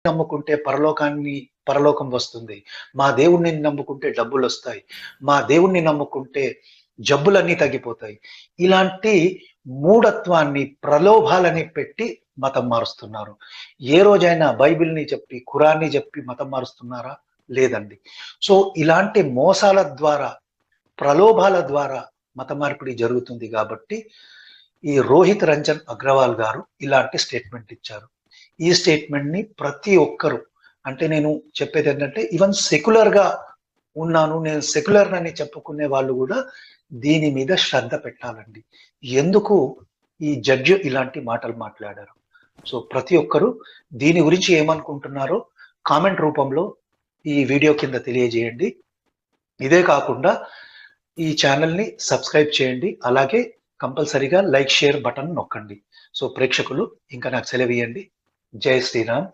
నమ్ముకుంటే పరలోకం వస్తుంది, మా దేవుణ్ణి నమ్ముకుంటే డబ్బులొస్తాయి, మా దేవుణ్ణి నమ్ముకుంటే జబ్బులన్నీ తగ్గిపోతాయి. ఇలాంటి మూఢత్వాన్ని, ప్రలోభాలని పెట్టి మతం మారుస్తున్నారు. ఏ రోజైనా బైబిల్‌ని చెప్పి, ఖురాన్‌ని చెప్పి మతం మారుస్తున్నారా? లేదండి. సో, ఇలాంటి మోసాల ద్వారా, ప్రలోభాల ద్వారా మత మార్పిడి జరుగుతుంది గాబట్టి, ఈ రోహిత్ రంజన్ అగ్రవాల్ గారు ఇలాంటి స్టేట్మెంట్ ఇచ్చారు. ఈ స్టేట్మెంట్‌ని ప్రతి ఒక్కరు, అంటే నేను చెప్పేదేంటంటే ఈవెన్ సెక్యులర్‌గా ఉన్నాను, నేను సెక్యులర్‌నని చెప్పుకునే వాళ్ళు గూడా దీని మీద శ్రద్ధ పెట్టాలండి. ఎందుకు ఈ జడ్జ్ ఇలాంటి మాటలు మాట్లాడారు? సో, ప్రతి ఒక్కరు దీని గురించి ఏమనుకుంటున్నారో కామెంట్ రూపంలో ఈ వీడియో కింద తెలియజేయండి. ఇదే కాకుండా ఈ ఛానెల్‌ని సబ్స్క్రైబ్ చేయండి. అలాగే కంపల్సరీగా లైక్, షేర్ బటన్ నొక్కండి. సో, ప్రేక్షకులు ఇంకా నాకు సెలవియ్యండి. జై శ్రీరామ్.